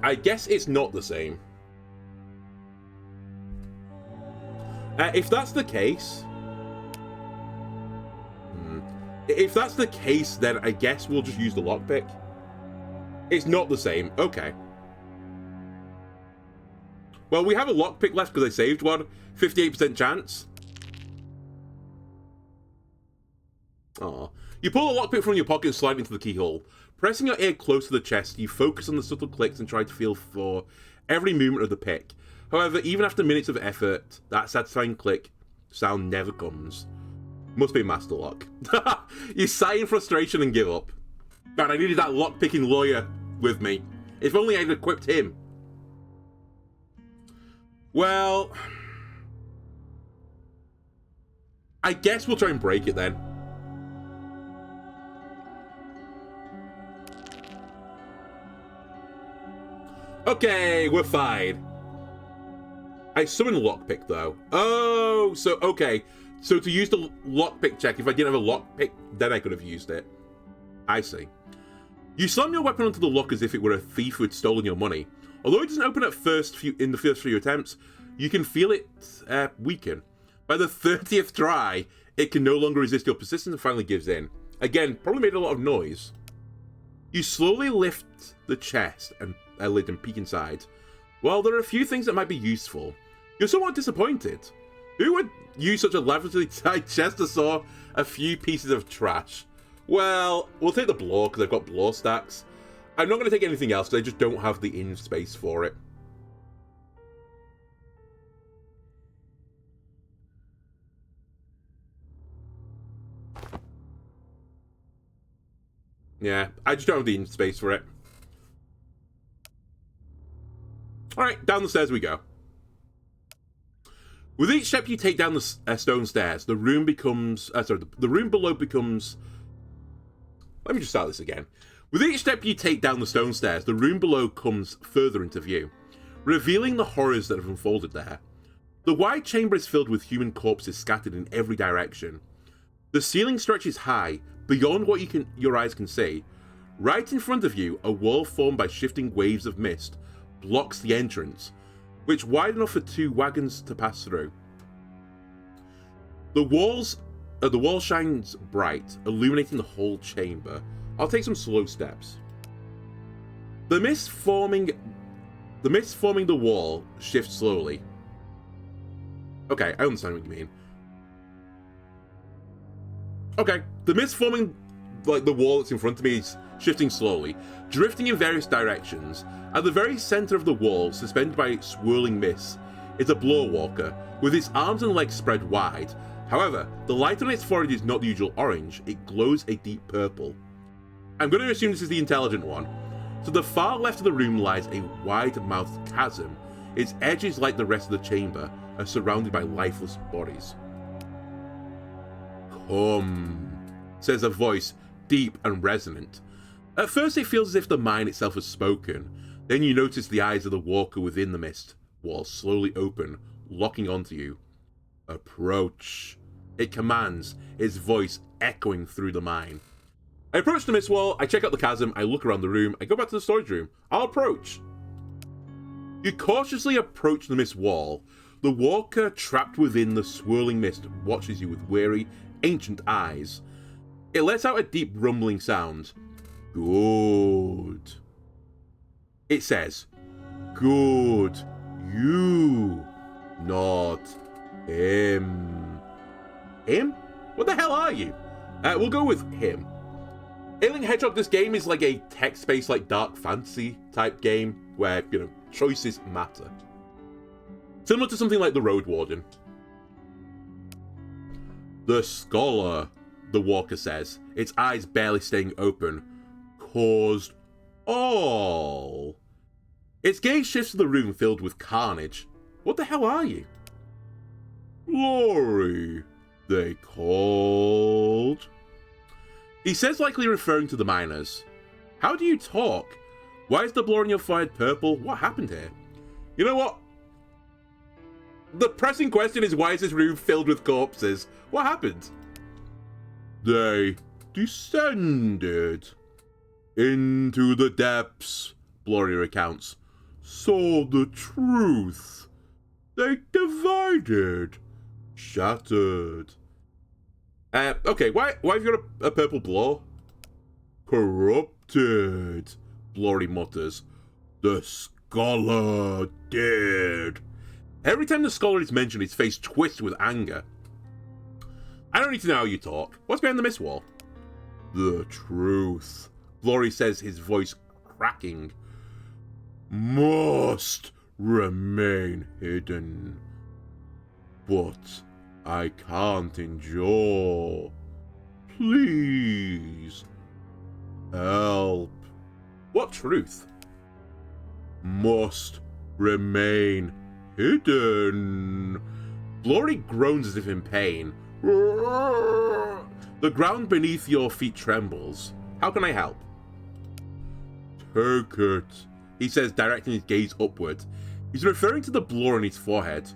I guess it's not the same. If that's the case... If that's the case, then I guess we'll just use the lockpick. It's not the same. Okay. Well, we have a lockpick left because I saved one. 58% chance. Aw. You pull the lockpick from your pocket and slide into the keyhole. Pressing your ear close to the chest, you focus on the subtle clicks and try to feel for every movement of the pick. However, even after minutes of effort, that satisfying click sound never comes. Must be master lock. You sigh in frustration and give up. Man, I needed that lock-picking lawyer with me. If only I'd equipped him. Well, I guess we'll try and break it then. Okay, we're fine. I summoned lockpick though. Oh, so okay. So to use the lockpick check, if I didn't have a lockpick, then I could have used it. I see. You slam your weapon onto the lock as if it were a thief who had stolen your money. Although it doesn't open in the first few attempts, you can feel it weaken. By the 30th try, it can no longer resist your persistence and finally gives in. Again, probably made a lot of noise. You slowly lift the chest and lid and peek inside. Well, there are a few things that might be useful. You're somewhat disappointed. Who would use such a lavishly tight chest to saw a few pieces of trash? Well, we'll take the blore because I've got blore stacks. I'm not going to take anything else because I just don't have the in space for it. Yeah, I just don't have the in space for it. Alright, down the stairs we go. With each step you take down the stone stairs, the room becomes... the room below becomes... Let me just start this again. With each step you take down the stone stairs, the room below comes further into view, revealing the horrors that have unfolded there. The wide chamber is filled with human corpses scattered in every direction. The ceiling stretches high, beyond what your eyes can see. Right in front of you, a wall formed by shifting waves of mist blocks the entrance, which wide enough for 2 wagons to pass through. The wall shines bright, illuminating the whole chamber. I'll take some slow steps. The mist forming the wall shifts slowly. Okay, I understand what you mean. Okay, the mist forming the wall that's in front of me is shifting slowly, drifting in various directions. At the very center of the wall, suspended by swirling mist, is a blore walker, with its arms and legs spread wide. However, the light on its forehead is not the usual orange, it glows a deep purple. I'm going to assume this is the intelligent one. To the far left of the room lies a wide-mouthed chasm. Its edges, like the rest of the chamber, are surrounded by lifeless bodies. Come, says a voice, deep and resonant. At first it feels as if the mind itself has spoken. Then you notice the eyes of the walker within the mist wall slowly open, locking onto you. Approach. It commands, its voice echoing through the mine. I approach the mist wall, I check out the chasm, I look around the room, I go back to the storage room. I'll approach. You cautiously approach the mist wall. The walker, trapped within the swirling mist, watches you with weary, ancient eyes. It lets out a deep rumbling sound. Good. It says, good. You. Not him. Him? What the hell are you? We'll go with him. Alien Hedgehog, this game is like a text-based, like, dark fantasy type game where, choices matter. Similar to something like the Road Warden. The scholar, the walker says, its eyes barely staying open, caused all. Its gaze shifts to the room filled with carnage. What the hell are you? Glory, they called. He says, likely referring to the miners. How do you talk? Why is the blore on your forehead purple? What happened here? You know what? The pressing question is, why is this room filled with corpses? What happened? They descended into the depths, Blore recounts. Saw the truth. They divided, shattered. Okay, why have you got a purple blore? Corrupted, Blore mutters. The scholar did. Every time the scholar is mentioned, his face twists with anger. I don't need to know how you talk. What's behind the mist wall? The truth. Blore says, his voice cracking. Must remain hidden. But I can't endure. Please. Help. What truth? Must remain hidden. Blore groans as if in pain. The ground beneath your feet trembles. How can I help? Take it, he says, directing his gaze upward. He's referring to the blore on his forehead.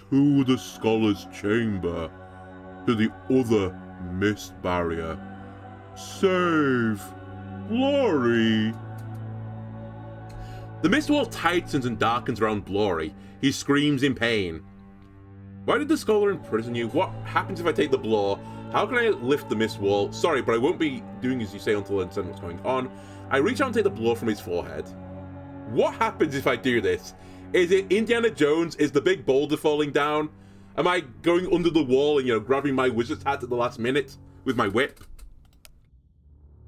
To the scholar's chamber. To the other mist barrier. Save Blore. The mist wall tightens and darkens around Blore. He screams in pain. Why did the scholar imprison you? What happens if I take the blore? How can I lift the mist wall? Sorry, but I won't be doing as you say until I understand what's going on. I reach out and take the blore from his forehead. What happens if I do this? Is it Indiana Jones? Is the big boulder falling down? Am I going under the wall and, grabbing my wizard's hat at the last minute with my whip?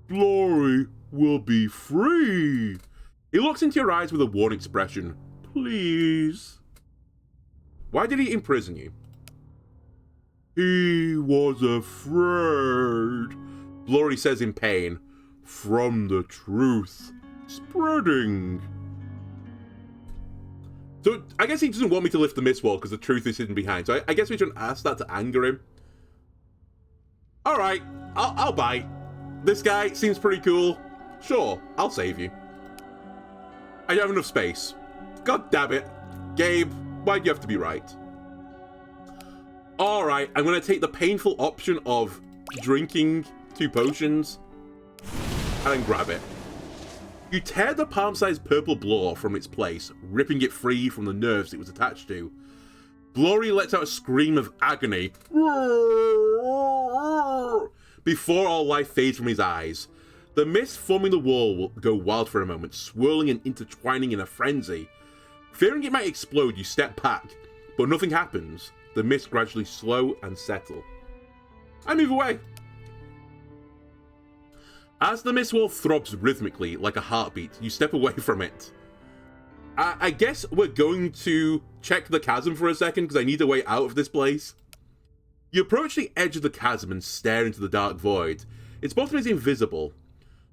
Blore will be free. He looks into your eyes with a worn expression. Please. Why did he imprison you? He was afraid, Blore says in pain, from the truth spreading. So I guess he doesn't want me to lift the mist wall because the truth is hidden behind. So I guess we shouldn't ask that to anger him. Alright, I'll bite. This guy seems pretty cool. Sure, I'll save you. I don't have enough space. God damn it. Gabe, why'd you have to be right? Alright, I'm going to take the painful option of drinking 2 potions and then grab it. You tear the palm-sized purple blore from its place, ripping it free from the nerves it was attached to. Blore lets out a scream of agony before all life fades from his eyes. The mist forming the wall will go wild for a moment, swirling and intertwining in a frenzy. Fearing it might explode, you step back, but nothing happens. The mist gradually slow and settle. I move away. As the mist wall throbs rhythmically like a heartbeat, you step away from it. I guess we're going to check the chasm for a second because I need a way out of this place. You approach the edge of the chasm and stare into the dark void. Its bottom is invisible.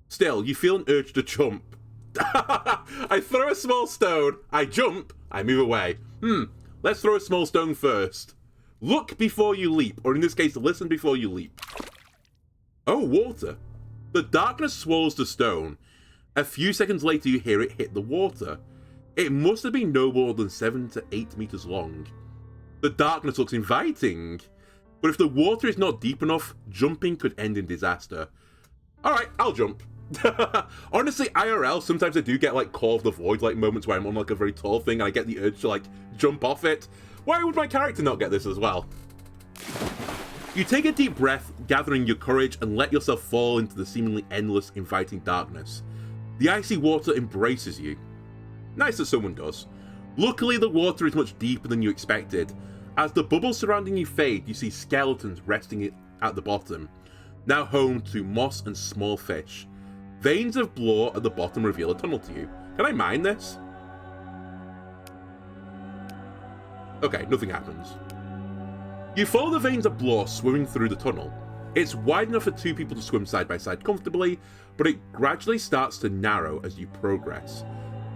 Still, you feel an urge to jump. I throw a small stone, I jump, I move away. Let's throw a small stone first. Look before you leap, or in this case, listen before you leap. Oh, water. The darkness swallows the stone. A few seconds later, you hear it hit the water. It must have been no more than 7 to 8 meters long. The darkness looks inviting, but if the water is not deep enough, jumping could end in disaster. Alright, I'll jump. Honestly, IRL, sometimes I do get like Call of the Void like moments where I'm on like a very tall thing and I get the urge to like jump off it. Why would my character not get this as well? You take a deep breath, gathering your courage, and let yourself fall into the seemingly endless, inviting darkness. The icy water embraces you. Nice that someone does. Luckily, the water is much deeper than you expected. As the bubbles surrounding you fade, you see skeletons resting at the bottom, now home to moss and small fish. Veins of blore at the bottom reveal a tunnel to you. Can I mine this? Okay, nothing happens. You follow the veins of blore swimming through the tunnel. It's wide enough for 2 people to swim side by side comfortably, but it gradually starts to narrow as you progress.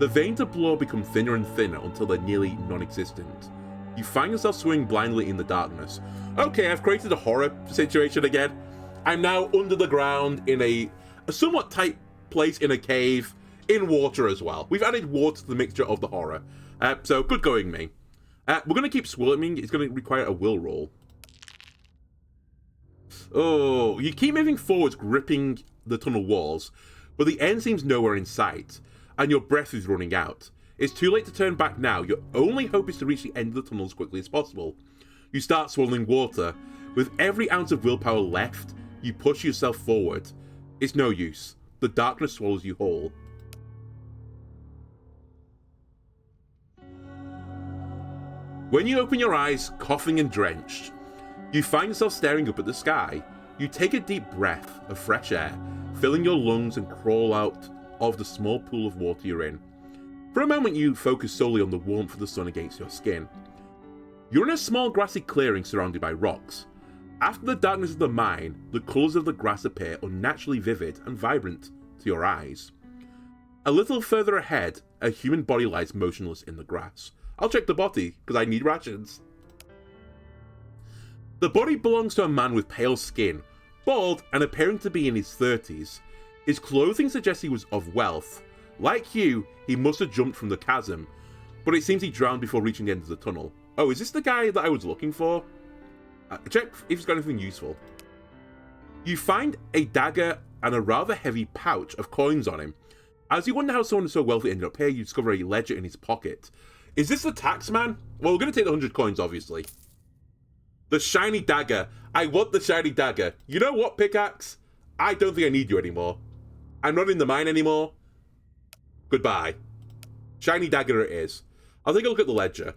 The veins of blore become thinner and thinner until they're nearly non-existent. You find yourself swimming blindly in the darkness. Okay, I've created a horror situation again. I'm now under the ground in a somewhat tight place in a cave, in water as well. We've added water to the mixture of the horror. So, good going, me. We're going to keep swimming. It's going to require a will roll. Oh, you keep moving forwards, gripping the tunnel walls, but the end seems nowhere in sight, and your breath is running out. It's too late to turn back now. Your only hope is to reach the end of the tunnel as quickly as possible. You start swallowing water. With every ounce of willpower left, you push yourself forward. It's no use. The darkness swallows you whole. When you open your eyes, coughing and drenched, you find yourself staring up at the sky. You take a deep breath of fresh air, filling your lungs and crawl out of the small pool of water you're in. For a moment, you focus solely on the warmth of the sun against your skin. You're in a small grassy clearing surrounded by rocks. After the darkness of the mine, the colours of the grass appear unnaturally vivid and vibrant to your eyes. A little further ahead, a human body lies motionless in the grass. I'll check the body, because I need rations. The body belongs to a man with pale skin, bald and appearing to be in his 30s. His clothing suggests he was of wealth. Like you, he must have jumped from the chasm, but it seems he drowned before reaching the end of the tunnel. Oh, is this the guy that I was looking for? Check if he's got anything useful. You find a dagger and a rather heavy pouch of coins on him. As you wonder how someone so wealthy ended up here, you discover a ledger in his pocket. Is this the tax man? Well, we're going to take the 100 coins, obviously. The shiny dagger. I want the shiny dagger. You know what, pickaxe? I don't think I need you anymore. I'm not in the mine anymore. Goodbye. Shiny dagger it is. I'll take a look at the ledger.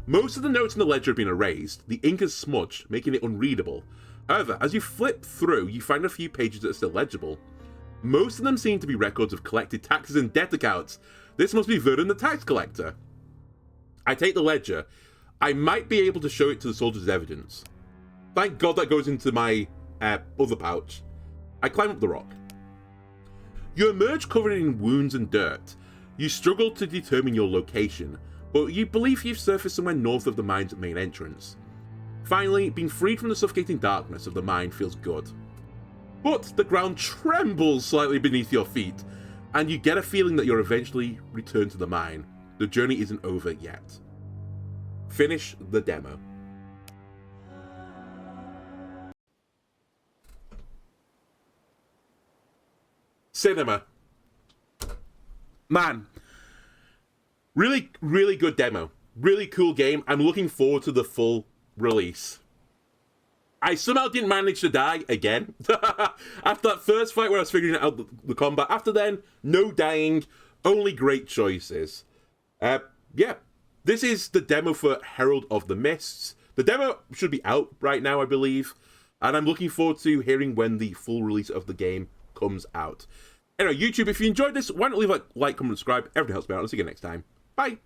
Most of the notes in the ledger have been erased. The ink is smudged, making it unreadable. However, as you flip through, you find a few pages that are still legible. Most of them seem to be records of collected taxes and debt accounts. This must be Verdun the tax collector. I take the ledger. I might be able to show it to the soldiers as evidence. Thank God that goes into my other pouch. I climb up the rock. You emerge covered in wounds and dirt. You struggle to determine your location, but you believe you've surfaced somewhere north of the mine's main entrance. Finally, being freed from the suffocating darkness of the mine feels good. But the ground trembles slightly beneath your feet, and you get a feeling that you'll eventually return to the mine. The journey isn't over yet. Finish the demo. Cinema. Man. Really, really good demo. Really cool game. I'm looking forward to the full release. I somehow didn't manage to die again. After that first fight where I was figuring out the combat. After then, no dying. Only great choices. Yeah. This is the demo for Herald of the Mists. The demo should be out right now, I believe. And I'm looking forward to hearing when the full release of the game comes out. Anyway, YouTube, if you enjoyed this, why not leave a like, comment, subscribe. Everything helps me out. I'll see you next time. Bye.